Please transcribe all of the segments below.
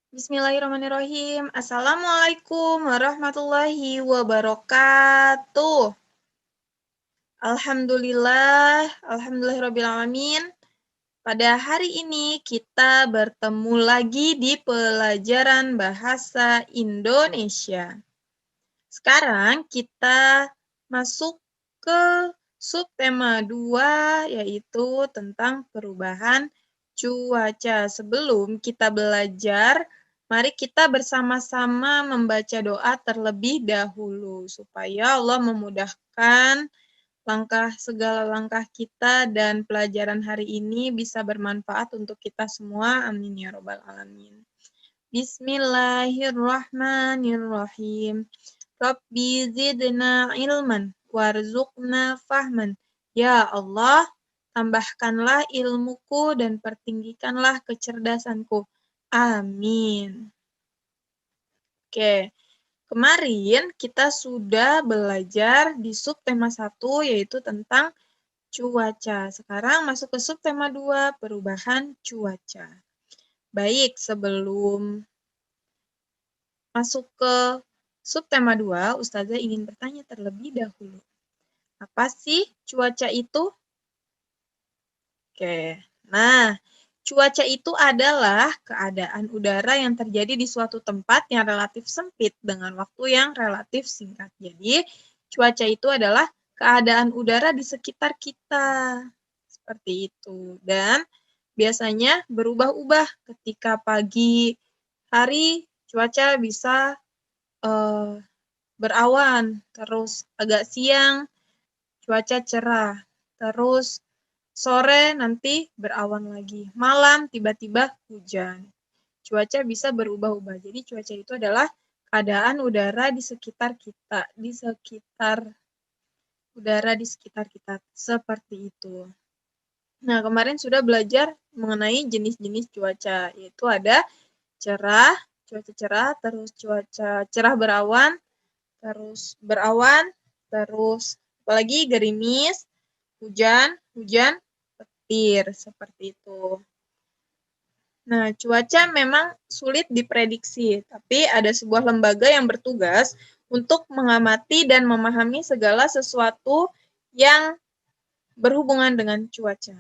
Bismillahirrahmanirrahim. Assalamualaikum warahmatullahi wabarakatuh. Alhamdulillahirrabbilalamin. Pada hari ini kita bertemu lagi di pelajaran bahasa Indonesia. Sekarang kita masuk ke subtema 2 yaitu tentang perubahan cuaca. Sebelum kita belajar, mari kita bersama-sama membaca doa terlebih dahulu supaya Allah memudahkan segala langkah kita dan pelajaran hari ini bisa bermanfaat untuk kita semua. Amin ya robbal alamin. Bismillahirrahmanirrahim. Rabbi zidna ilman warzuqna fahman. Ya Allah, tambahkanlah ilmuku dan pertinggikanlah kecerdasanku. Amin. Oke, kemarin kita sudah belajar di subtema 1 yaitu tentang cuaca. Sekarang masuk ke subtema 2, perubahan cuaca. Baik, sebelum masuk ke subtema 2, Ustazah ingin bertanya terlebih dahulu. Apa sih cuaca itu? Oke, nah cuaca itu adalah keadaan udara yang terjadi di suatu tempat yang relatif sempit dengan waktu yang relatif singkat. Jadi, cuaca itu adalah keadaan udara di sekitar kita. Seperti itu. Dan biasanya berubah-ubah ketika pagi hari cuaca bisa berawan, terus agak siang cuaca cerah, terus sore nanti berawan lagi, malam tiba-tiba hujan. Cuaca bisa berubah-ubah. Jadi cuaca itu adalah keadaan udara di sekitar kita, udara di sekitar kita, seperti itu. Nah, kemarin sudah belajar mengenai jenis-jenis cuaca, yaitu ada cerah, cuaca cerah, terus cuaca cerah berawan, terus apalagi gerimis, hujan, petir, seperti itu. Nah, cuaca memang sulit diprediksi, tapi ada sebuah lembaga yang bertugas untuk mengamati dan memahami segala sesuatu yang berhubungan dengan cuaca.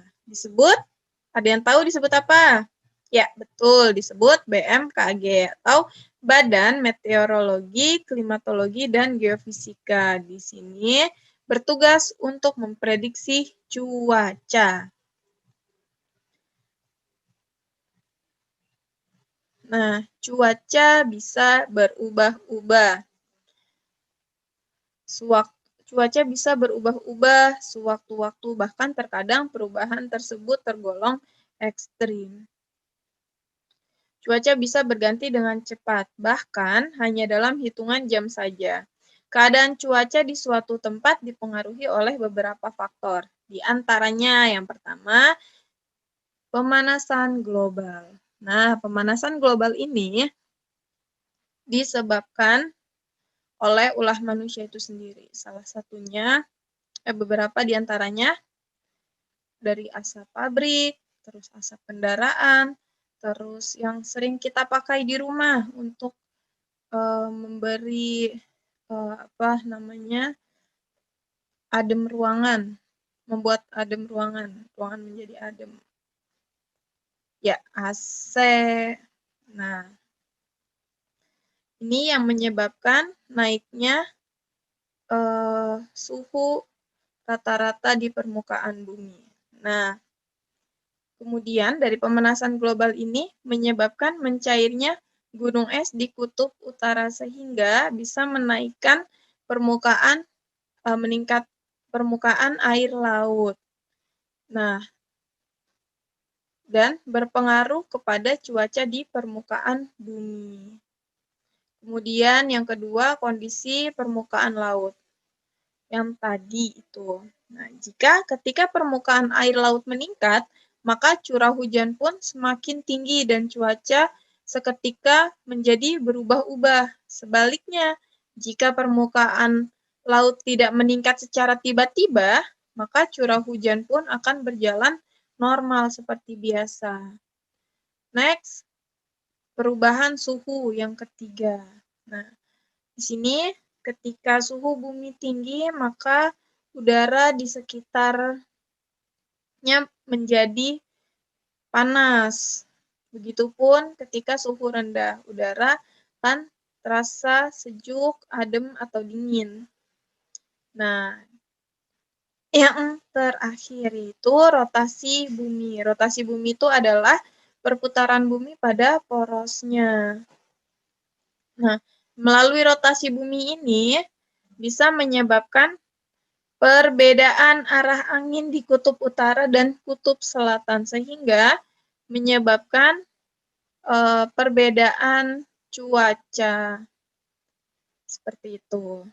Ada yang tahu disebut apa? Ya, betul, disebut BMKG atau Badan Meteorologi, Klimatologi, dan Geofisika. Di sini bertugas untuk memprediksi cuaca. Nah, cuaca bisa berubah-ubah. Cuaca bisa berubah-ubah sewaktu-waktu, bahkan terkadang perubahan tersebut tergolong ekstrim. Cuaca bisa berganti dengan cepat, bahkan hanya dalam hitungan jam saja. Keadaan cuaca di suatu tempat dipengaruhi oleh beberapa faktor. Di antaranya yang pertama, pemanasan global. Nah, pemanasan global ini disebabkan oleh ulah manusia itu sendiri. Salah satunya, beberapa di antaranya dari asap pabrik, terus asap kendaraan, terus yang sering kita pakai di rumah untuk memberi adem ruangan, membuat adem ruangan menjadi adem. Ya, AC. Nah, ini yang menyebabkan naiknya suhu rata-rata di permukaan bumi. Nah, kemudian dari pemanasan global ini menyebabkan mencairnya gunung es di kutub utara sehingga bisa menaikkan meningkat permukaan air laut. Nah, dan berpengaruh kepada cuaca di permukaan bumi. Kemudian yang kedua, kondisi permukaan laut. Yang tadi itu. Nah, ketika permukaan air laut meningkat, maka curah hujan pun semakin tinggi dan cuaca seketika menjadi berubah-ubah. Sebaliknya, jika permukaan laut tidak meningkat secara tiba-tiba, maka curah hujan pun akan berjalan normal seperti biasa. Next, perubahan suhu yang ketiga. Nah, di sini ketika suhu bumi tinggi, maka udara di sekitarnya menjadi panas. Begitupun ketika suhu rendah, udara akan terasa sejuk, adem, atau dingin. Nah, yang terakhir itu rotasi bumi. Rotasi bumi itu adalah perputaran bumi pada porosnya. Nah, melalui rotasi bumi ini bisa menyebabkan perbedaan arah angin di kutub utara dan kutub selatan, sehingga menyebabkan perbedaan cuaca. Seperti itu.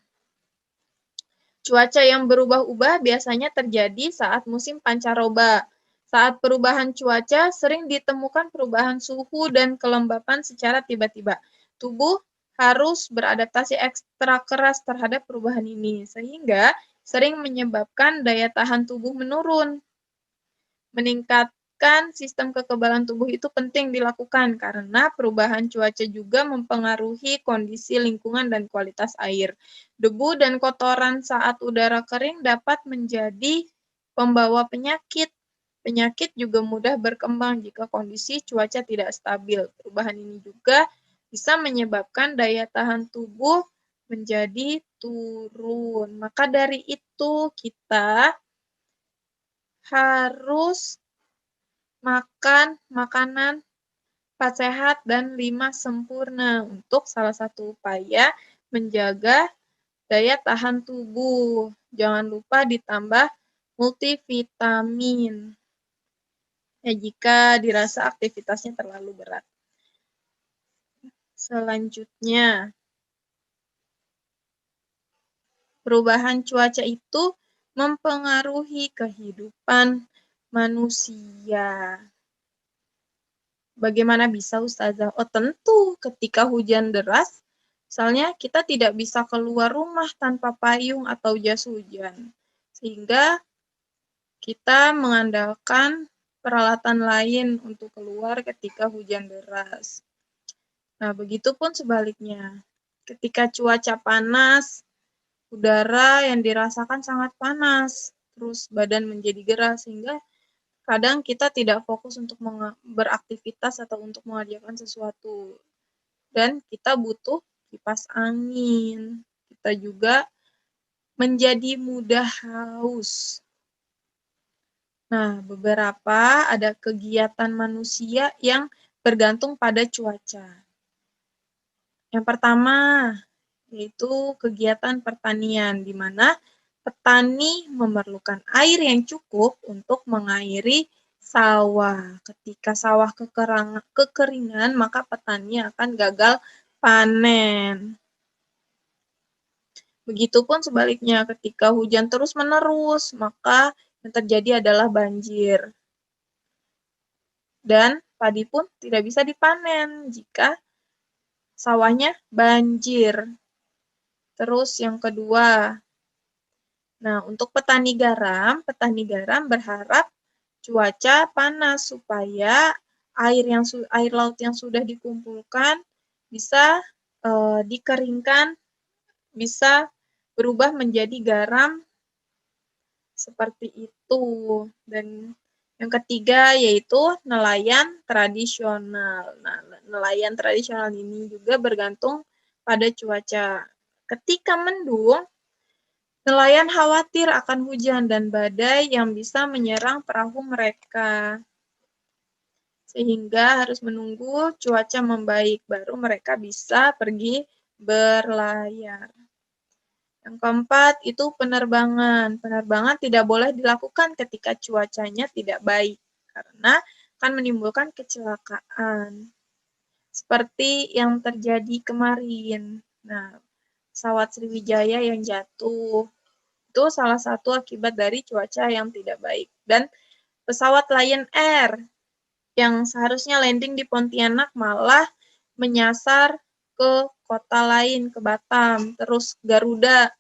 Cuaca yang berubah-ubah biasanya terjadi saat musim pancaroba. Saat perubahan cuaca, sering ditemukan perubahan suhu dan kelembapan secara tiba-tiba. Tubuh harus beradaptasi ekstra keras terhadap perubahan ini, sehingga sering menyebabkan daya tahan tubuh menurun. Meningkatkan sistem kekebalan tubuh itu penting dilakukan karena perubahan cuaca juga mempengaruhi kondisi lingkungan dan kualitas air. Debu dan kotoran saat udara kering dapat menjadi pembawa penyakit. Penyakit juga mudah berkembang jika kondisi cuaca tidak stabil. Perubahan ini juga bisa menyebabkan daya tahan tubuh menjadi turun. Maka dari itu kita harus makan makanan 4 sehat dan 5 sempurna untuk salah satu upaya menjaga daya tahan tubuh. Jangan lupa ditambah multivitamin ya jika dirasa aktivitasnya terlalu berat. Selanjutnya, perubahan cuaca itu mempengaruhi kehidupan manusia. Bagaimana bisa Ustazah? Oh tentu, ketika hujan deras, misalnya kita tidak bisa keluar rumah tanpa payung atau jas hujan. Sehingga kita mengandalkan peralatan lain untuk keluar ketika hujan deras. Nah, begitupun sebaliknya. Ketika cuaca panas, udara yang dirasakan sangat panas, terus badan menjadi gerah, sehingga kadang kita tidak fokus untuk beraktivitas atau untuk mengerjakan sesuatu. Dan kita butuh kipas angin. Kita juga menjadi mudah haus. Nah, beberapa ada kegiatan manusia yang bergantung pada cuaca. Yang pertama, yaitu kegiatan pertanian, di mana petani memerlukan air yang cukup untuk mengairi sawah. Ketika sawah kekeringan, maka petani akan gagal panen. Begitupun sebaliknya, ketika hujan terus-menerus, maka yang terjadi adalah banjir. Dan padi pun tidak bisa dipanen jika sawahnya banjir. Terus yang kedua, nah, untuk petani garam berharap cuaca panas supaya air laut yang sudah dikumpulkan bisa dikeringkan, bisa berubah menjadi garam seperti itu. Dan yang ketiga yaitu nelayan tradisional. Nah, nelayan tradisional ini juga bergantung pada cuaca. Ketika mendung, nelayan khawatir akan hujan dan badai yang bisa menyerang perahu mereka, sehingga harus menunggu cuaca membaik, baru mereka bisa pergi berlayar. Yang keempat itu penerbangan. Penerbangan tidak boleh dilakukan ketika cuacanya tidak baik, karena akan menimbulkan kecelakaan. Seperti yang terjadi kemarin. Nah, pesawat Sriwijaya yang jatuh, itu salah satu akibat dari cuaca yang tidak baik. Dan pesawat Lion Air yang seharusnya landing di Pontianak malah menyasar ke kota lain, ke Batam. Terus Garuda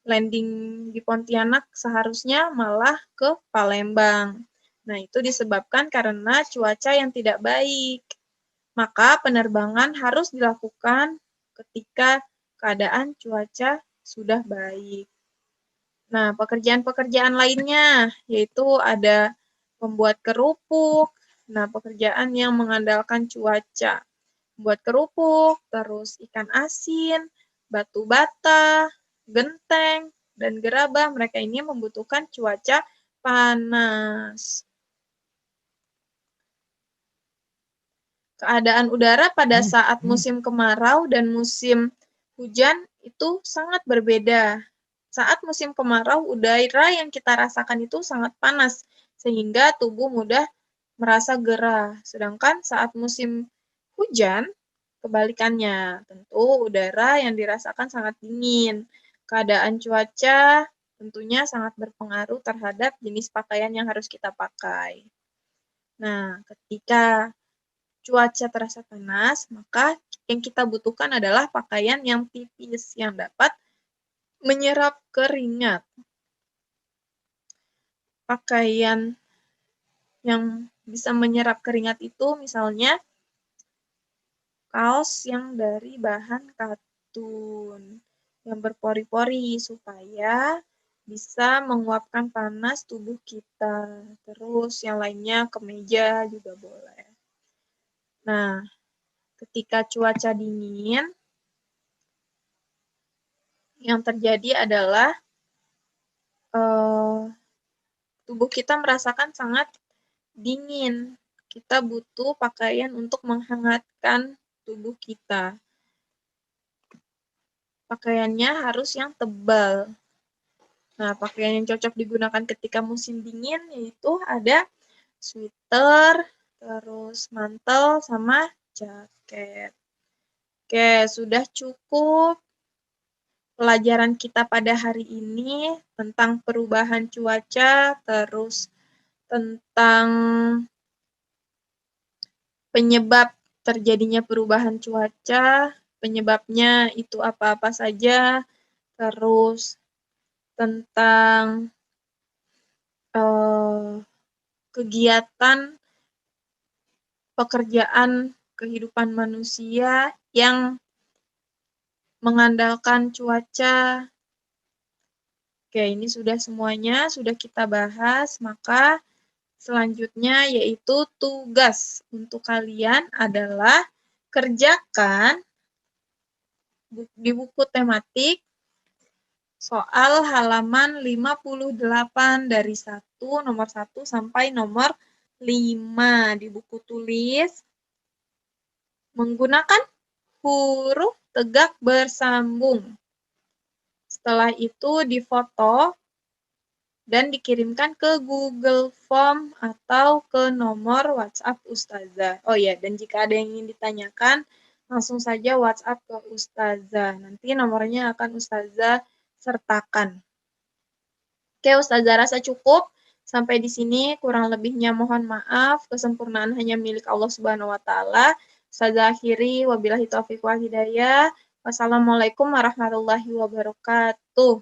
landing di Pontianak seharusnya malah ke Palembang. Nah, itu disebabkan karena cuaca yang tidak baik. Maka penerbangan harus dilakukan ketika keadaan cuaca sudah baik. Nah, pekerjaan-pekerjaan lainnya yaitu ada membuat kerupuk. Nah, pekerjaan yang mengandalkan cuaca. Membuat kerupuk, terus ikan asin, batu bata, genteng, dan gerabah. Mereka ini membutuhkan cuaca panas. Keadaan udara pada saat musim kemarau dan musim hujan itu sangat berbeda. Saat musim kemarau, udara yang kita rasakan itu sangat panas, sehingga tubuh mudah merasa gerah. Sedangkan saat musim hujan, kebalikannya, tentu udara yang dirasakan sangat dingin. Keadaan cuaca tentunya sangat berpengaruh terhadap jenis pakaian yang harus kita pakai. Nah, ketika cuaca terasa panas, maka yang kita butuhkan adalah pakaian yang tipis, yang dapat menyerap keringat. Pakaian yang bisa menyerap keringat itu misalnya kaos yang dari bahan katun yang berpori-pori supaya bisa menguapkan panas tubuh kita. Terus yang lainnya kemeja juga boleh. Nah, ketika cuaca dingin, yang terjadi adalah tubuh kita merasakan sangat dingin. Kita butuh pakaian untuk menghangatkan tubuh kita. Pakaiannya harus yang tebal. Nah, pakaian yang cocok digunakan ketika musim dingin yaitu ada sweater, terus mantel, sama jaket. Oke, sudah cukup pelajaran kita pada hari ini tentang perubahan cuaca, terus tentang penyebab terjadinya perubahan cuaca, penyebabnya itu apa-apa saja, terus tentang kegiatan pekerjaan kehidupan manusia yang mengandalkan cuaca. Oke, ini sudah semuanya, sudah kita bahas, maka selanjutnya yaitu tugas untuk kalian adalah kerjakan di buku tematik soal halaman 58 dari nomor 1 sampai nomor 5 di buku tulis menggunakan huruf tegak bersambung. Setelah itu difoto dan dikirimkan ke Google Form atau ke nomor WhatsApp Ustazah. Oh ya, dan jika ada yang ingin ditanyakan, langsung saja WhatsApp ke Ustazah. Nanti nomornya akan Ustazah sertakan. Oke, Ustazah rasa cukup. Sampai di sini, kurang lebihnya mohon maaf. Kesempurnaan hanya milik Allah Subhanahu wa Ta'ala. Ustazah akhiri, wabillahi taufiq wal hidayah. Wassalamualaikum warahmatullahi wabarakatuh.